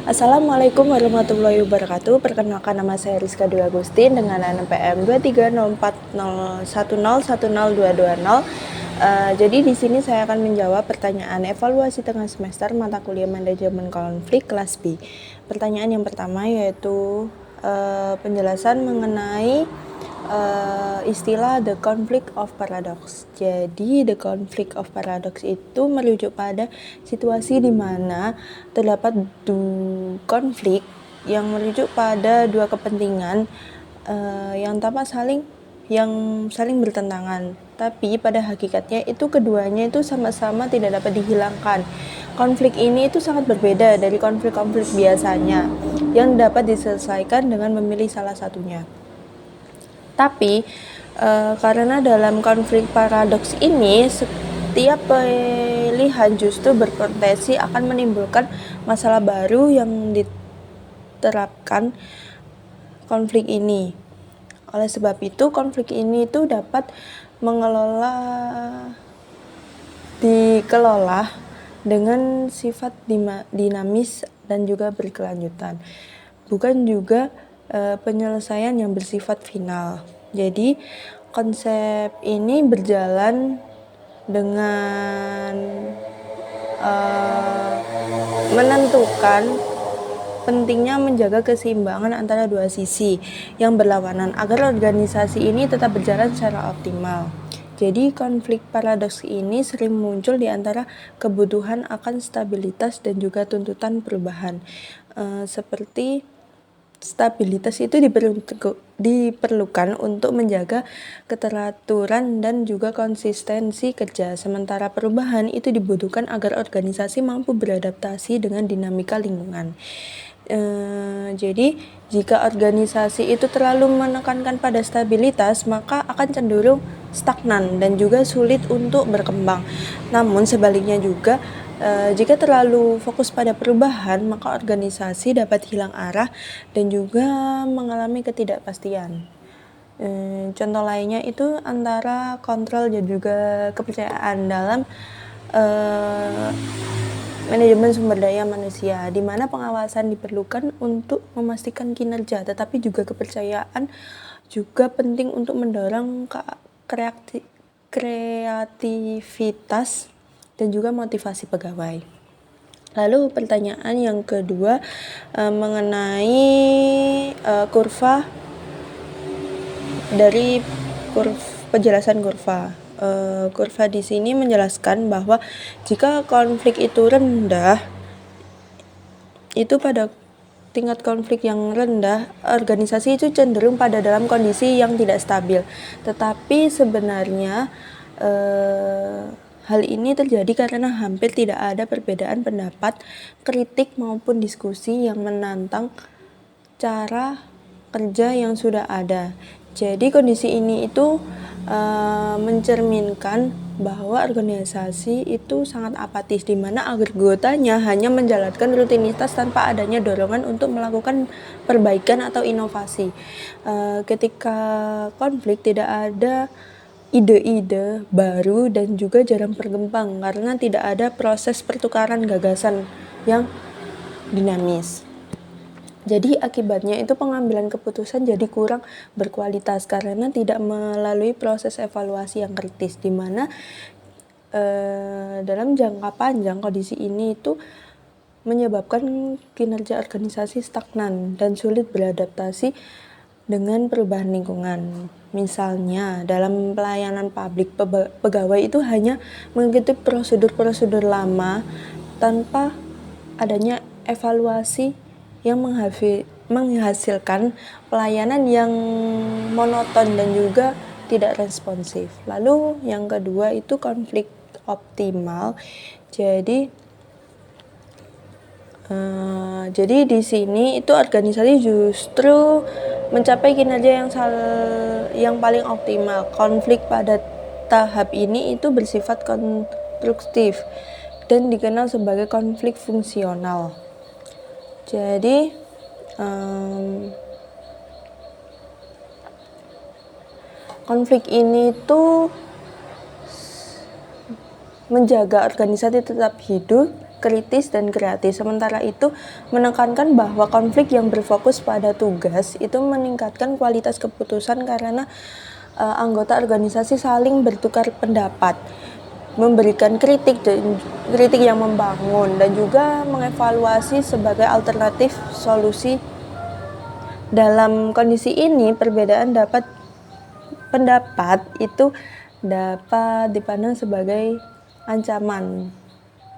Assalamualaikum warahmatullahi wabarakatuh. Perkenalkan, nama saya Rizka Dwi Agustin dengan NPM 23040101020. Jadi di sini saya akan menjawab pertanyaan evaluasi tengah semester mata kuliah manajemen konflik kelas B. Pertanyaan yang pertama yaitu penjelasan mengenai istilah the conflict of paradox. Jadi the conflict of paradox itu merujuk pada situasi di mana terdapat konflik yang merujuk pada dua kepentingan yang saling bertentangan, tapi pada hakikatnya itu keduanya itu sama-sama tidak dapat dihilangkan. Konflik ini itu sangat berbeda dari konflik-konflik biasanya yang dapat diselesaikan dengan memilih salah satunya. Tapi karena dalam konflik paradoks ini setiap pilihan justru berpotensi akan menimbulkan masalah baru yang diterapkan konflik ini. Oleh sebab itu konflik ini itu dapat dikelola dengan sifat dinamis dan juga berkelanjutan, bukan juga penyelesaian yang bersifat final. Jadi konsep ini berjalan dengan menentukan pentingnya menjaga keseimbangan antara dua sisi yang berlawanan agar organisasi ini tetap berjalan secara optimal. Jadi konflik paradoks ini sering muncul di antara kebutuhan akan stabilitas dan juga tuntutan perubahan. Seperti stabilitas itu diperlukan untuk menjaga keteraturan dan juga konsistensi kerja, sementara perubahan itu dibutuhkan agar organisasi mampu beradaptasi dengan dinamika lingkungan. Jadi jika organisasi itu terlalu menekankan pada stabilitas, maka akan cenderung stagnan dan juga sulit untuk berkembang. Namun sebaliknya juga, jika terlalu fokus pada perubahan, maka organisasi dapat hilang arah dan juga mengalami ketidakpastian. Contoh lainnya itu antara kontrol dan juga kepercayaan dalam manajemen sumber daya manusia, di mana pengawasan diperlukan untuk memastikan kinerja, tetapi juga kepercayaan juga penting untuk mendorong kreativitas dan juga motivasi pegawai. Lalu pertanyaan yang kedua mengenai kurva dari penjelasan kurva. Kurva di sini menjelaskan bahwa jika konflik itu rendah, itu pada tingkat konflik yang rendah, organisasi itu cenderung pada dalam kondisi yang tidak stabil. Tetapi sebenarnya hal ini terjadi karena hampir tidak ada perbedaan pendapat, kritik maupun diskusi yang menantang cara kerja yang sudah ada. Jadi kondisi ini itu mencerminkan bahwa organisasi itu sangat apatis, di mana anggotanya hanya menjalankan rutinitas tanpa adanya dorongan untuk melakukan perbaikan atau inovasi. Ketika konflik tidak ada ide-ide baru dan juga jarang berkembang karena tidak ada proses pertukaran gagasan yang dinamis. Jadi akibatnya itu pengambilan keputusan jadi kurang berkualitas karena tidak melalui proses evaluasi yang kritis, di mana dalam jangka panjang kondisi ini itu menyebabkan kinerja organisasi stagnan dan sulit beradaptasi dengan perubahan lingkungan. Misalnya dalam pelayanan publik, pegawai itu hanya mengikuti prosedur-prosedur lama tanpa adanya evaluasi yang menghasilkan pelayanan yang monoton dan juga tidak responsif. Lalu yang kedua itu konflik optimal. Jadi di sini itu organisasi justru mencapai kinerja yang paling optimal. Konflik pada tahap ini itu bersifat konstruktif dan dikenal sebagai konflik fungsional. Jadi konflik ini tuh menjaga organisasi tetap hidup kritis dan kreatif. Sementara itu menekankan bahwa konflik yang berfokus pada tugas itu meningkatkan kualitas keputusan karena anggota organisasi saling bertukar pendapat, memberikan kritik yang membangun dan juga mengevaluasi sebagai alternatif solusi. Dalam kondisi ini pendapat itu dapat dipandang sebagai ancaman,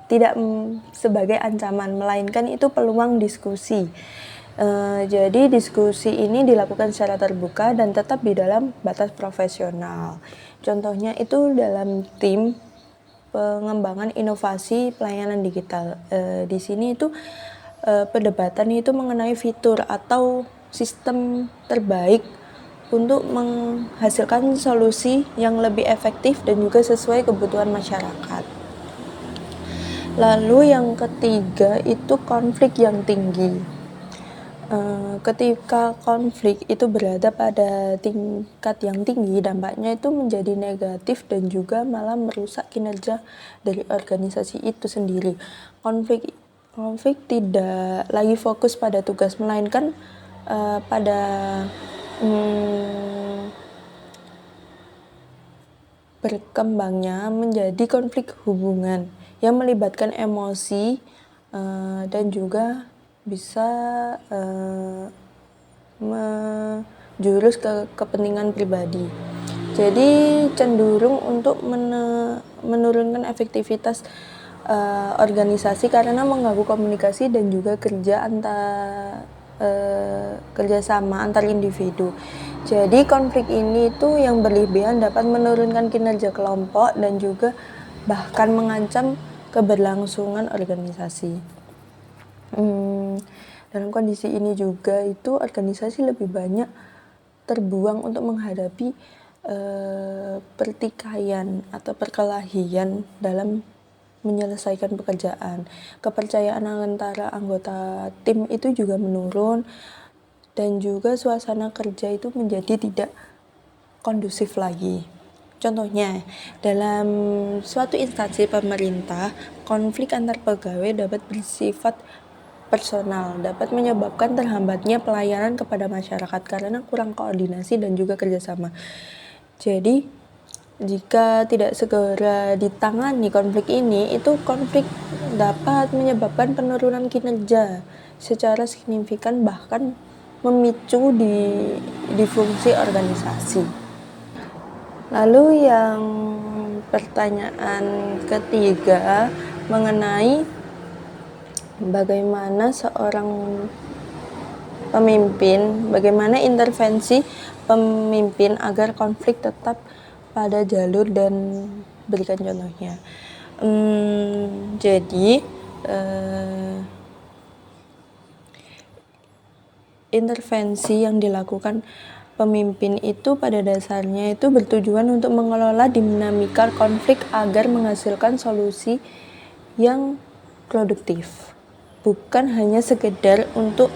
tidak sebagai ancaman, melainkan itu peluang diskusi. Jadi diskusi ini dilakukan secara terbuka dan tetap di dalam batas profesional. Contohnya itu dalam tim pengembangan inovasi pelayanan digital. Di sini itu perdebatan itu mengenai fitur atau sistem terbaik untuk menghasilkan solusi yang lebih efektif dan juga sesuai kebutuhan masyarakat. Lalu yang ketiga itu konflik yang tinggi. Ketika konflik itu berada pada tingkat yang tinggi, dampaknya itu menjadi negatif dan juga malah merusak kinerja dari organisasi itu sendiri. Konflik tidak lagi fokus pada tugas, melainkan pada berkembangnya menjadi konflik hubungan yang melibatkan emosi dan juga bisa menjurus ke kepentingan pribadi. Jadi cenderung untuk menurunkan efektivitas organisasi karena mengganggu komunikasi dan juga kerjasama antar individu. Jadi konflik ini itu yang berlebihan dapat menurunkan kinerja kelompok dan juga bahkan mengancam keberlangsungan organisasi. Dalam kondisi ini juga itu organisasi lebih banyak terbuang untuk menghadapi pertikaian atau perkelahian dalam menyelesaikan pekerjaan. Kepercayaan antara anggota tim itu juga menurun dan juga suasana kerja itu menjadi tidak kondusif lagi. Contohnya, dalam suatu instansi pemerintah, konflik antar pegawai dapat bersifat personal, dapat menyebabkan terhambatnya pelayanan kepada masyarakat karena kurang koordinasi dan juga kerjasama. Jadi, jika tidak segera ditangani konflik ini, itu konflik dapat menyebabkan penurunan kinerja secara signifikan, bahkan memicu di fungsi organisasi. Lalu yang pertanyaan ketiga mengenai bagaimana seorang pemimpin, bagaimana intervensi pemimpin agar konflik tetap pada jalur dan berikan contohnya. Jadi intervensi yang dilakukan pemimpin itu pada dasarnya itu bertujuan untuk mengelola dinamika konflik agar menghasilkan solusi yang produktif, bukan hanya sekedar untuk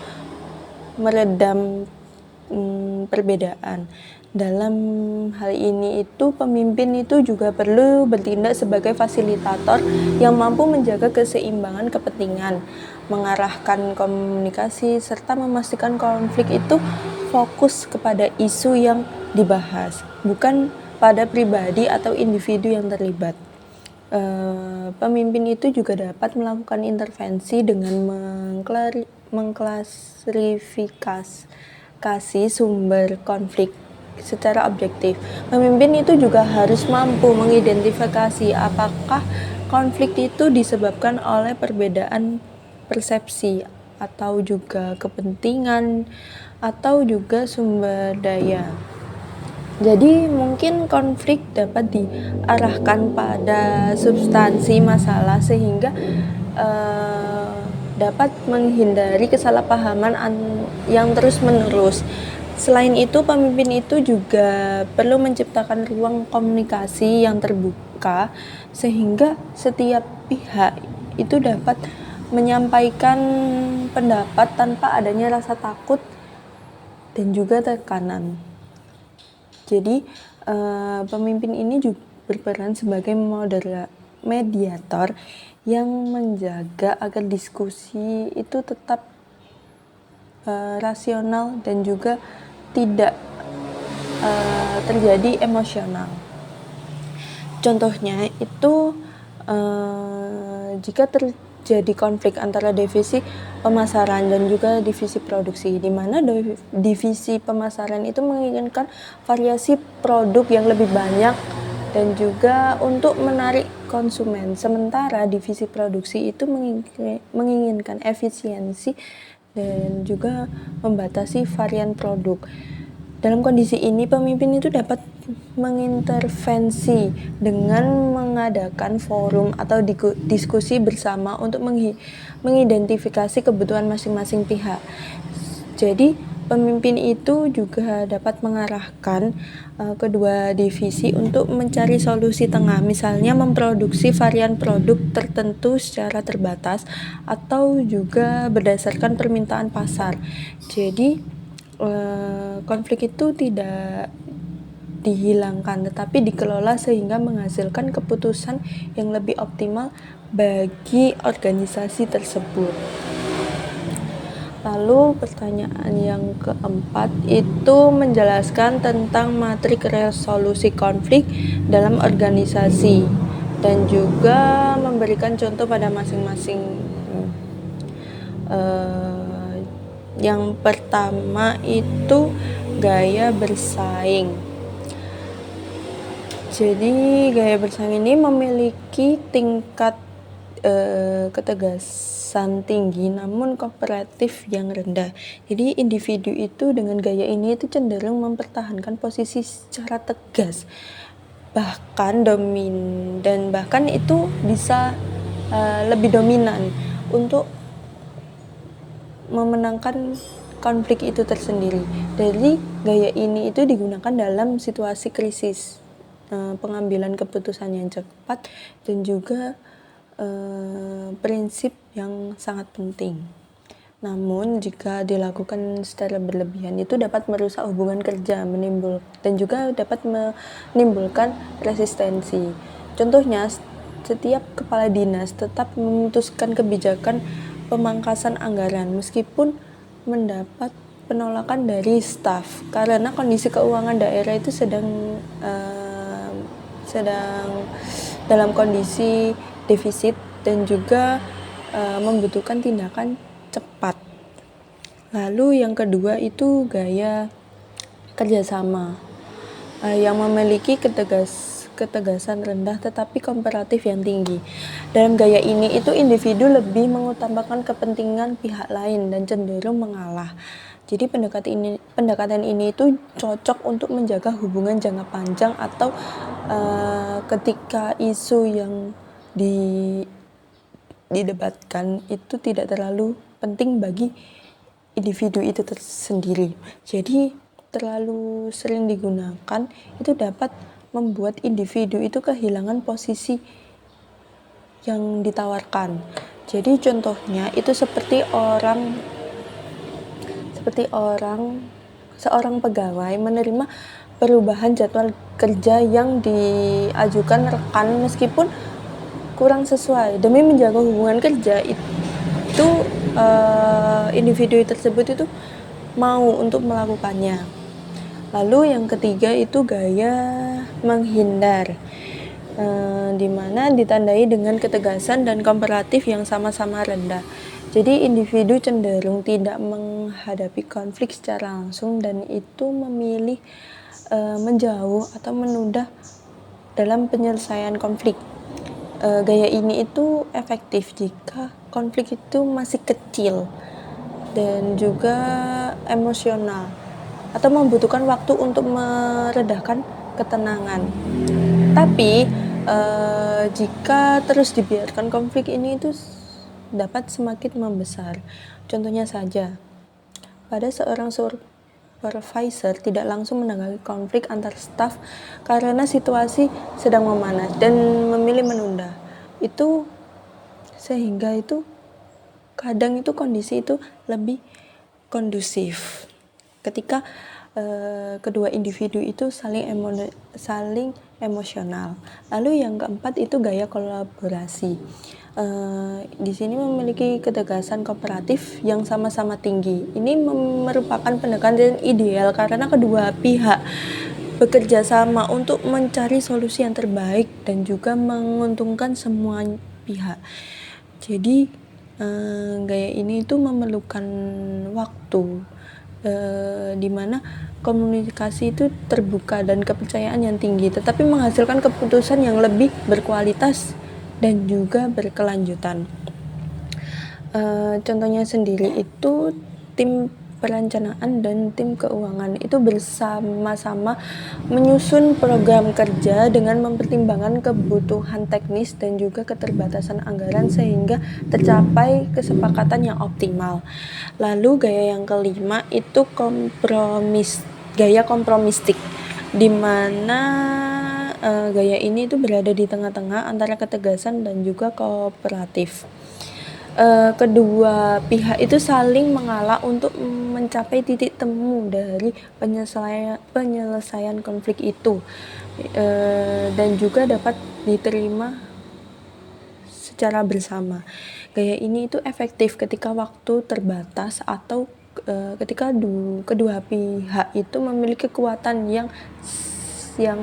meredam perbedaan. Dalam hal ini itu pemimpin itu juga perlu bertindak sebagai fasilitator yang mampu menjaga keseimbangan kepentingan, mengarahkan komunikasi, serta memastikan konflik itu fokus kepada isu yang dibahas, bukan pada pribadi atau individu yang terlibat. Pemimpin itu juga dapat melakukan intervensi dengan mengklasifikasi sumber konflik secara objektif. Pemimpin itu juga harus mampu mengidentifikasi apakah konflik itu disebabkan oleh perbedaan persepsi atau juga kepentingan atau juga sumber daya. Jadi mungkin konflik dapat diarahkan pada substansi masalah sehingga dapat menghindari kesalahpahaman yang terus-menerus. Selain itu, pemimpin itu juga perlu menciptakan ruang komunikasi yang terbuka sehingga setiap pihak itu dapat menyampaikan pendapat tanpa adanya rasa takut dan juga tekanan. Jadi pemimpin ini juga berperan sebagai mediator yang menjaga agar diskusi itu tetap rasional dan juga tidak terjadi emosional. Contohnya itu jika terjadi konflik antara divisi pemasaran dan juga divisi produksi, di mana divisi pemasaran itu menginginkan variasi produk yang lebih banyak dan juga untuk menarik konsumen, sementara divisi produksi itu menginginkan efisiensi dan juga membatasi varian produk. Dalam kondisi ini, pemimpin itu dapat mengintervensi dengan mengadakan forum atau diskusi bersama untuk mengidentifikasi kebutuhan masing-masing pihak. Jadi, pemimpin itu juga dapat mengarahkan kedua divisi untuk mencari solusi tengah, misalnya memproduksi varian produk tertentu secara terbatas atau juga berdasarkan permintaan pasar. Jadi, konflik itu tidak dihilangkan tetapi dikelola sehingga menghasilkan keputusan yang lebih optimal bagi organisasi tersebut. Lalu pertanyaan yang keempat itu menjelaskan tentang matrik resolusi konflik dalam organisasi dan juga memberikan contoh pada masing-masing. Yang pertama itu gaya bersaing. Jadi gaya bersaing ini memiliki tingkat ketegasan tinggi namun kooperatif yang rendah. Jadi individu itu dengan gaya ini itu cenderung mempertahankan posisi secara tegas, bahkan itu bisa lebih dominan untuk memenangkan konflik itu tersendiri. Jadi gaya ini itu digunakan dalam situasi krisis, pengambilan keputusan yang cepat dan juga prinsip yang sangat penting. Namun jika dilakukan secara berlebihan itu dapat merusak hubungan kerja, dan juga dapat menimbulkan resistensi. Contohnya, setiap kepala dinas tetap memutuskan kebijakan pemangkasan anggaran meskipun mendapat penolakan dari staf karena kondisi keuangan daerah itu sedang dalam kondisi defisit dan juga membutuhkan tindakan cepat. Lalu yang kedua itu gaya kerjasama yang memiliki ketegasan rendah tetapi komparatif yang tinggi. Dalam gaya ini itu individu lebih mengutamakan kepentingan pihak lain dan cenderung mengalah. Jadi pendekatan ini itu cocok untuk menjaga hubungan jangka panjang atau ketika isu yang didebatkan itu tidak terlalu penting bagi individu itu tersendiri. Jadi terlalu sering digunakan itu dapat membuat individu itu kehilangan posisi yang ditawarkan. Jadi contohnya itu seorang pegawai menerima perubahan jadwal kerja yang diajukan rekan meskipun kurang sesuai. Demi menjaga hubungan kerja itu individu tersebut itu mau untuk melakukannya. Lalu yang ketiga itu gaya menghindar, di mana ditandai dengan ketegasan dan komparatif yang sama-sama rendah. Jadi individu cenderung tidak menghadapi konflik secara langsung dan itu memilih menjauh atau menunda dalam penyelesaian konflik. Gaya ini itu efektif jika konflik itu masih kecil dan juga emosional atau membutuhkan waktu untuk meredakan ketenangan. Tapi jika terus dibiarkan konflik ini itu dapat semakin membesar. Contohnya saja, pada seorang supervisor tidak langsung menanggapi konflik antar staf karena situasi sedang memanas dan memilih menunda. Itu sehingga itu kadang itu kondisi itu lebih kondusif ketika kedua individu itu saling emosional. Lalu yang keempat itu gaya kolaborasi. Di sini memiliki ketegasan kooperatif yang sama-sama tinggi. Ini merupakan pendekatan ideal karena kedua pihak bekerja sama untuk mencari solusi yang terbaik dan juga menguntungkan semua pihak. Jadi gaya ini itu memerlukan waktu, di mana komunikasi itu terbuka dan kepercayaan yang tinggi, tetapi menghasilkan keputusan yang lebih berkualitas dan juga berkelanjutan. Contohnya sendiri itu tim perencanaan dan tim keuangan itu bersama-sama menyusun program kerja dengan mempertimbangkan kebutuhan teknis dan juga keterbatasan anggaran sehingga tercapai kesepakatan yang optimal. Lalu gaya yang kelima itu gaya kompromistik, di mana gaya ini itu berada di tengah-tengah antara ketegasan dan juga kooperatif. Kedua pihak itu saling mengalah untuk mencapai titik temu dari penyelesaian konflik itu, dan juga dapat diterima secara bersama. Gaya ini itu efektif ketika waktu terbatas atau ketika kedua pihak itu memiliki kekuatan yang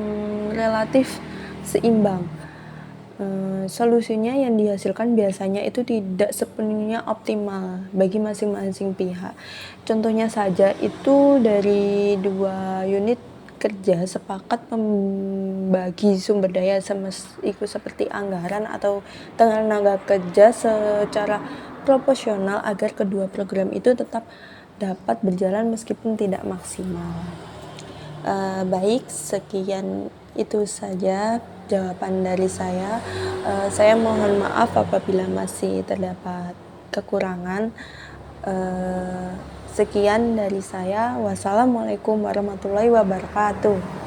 relatif seimbang. Solusinya yang dihasilkan biasanya itu tidak sepenuhnya optimal bagi masing-masing pihak. Contohnya saja itu dari dua unit kerja sepakat membagi sumber daya seperti anggaran atau tenaga kerja secara proporsional agar kedua program itu tetap dapat berjalan meskipun tidak maksimal. Baik, sekian itu saja jawaban dari saya. Saya mohon maaf apabila masih terdapat kekurangan. Sekian dari saya. Wassalamualaikum warahmatullahi wabarakatuh.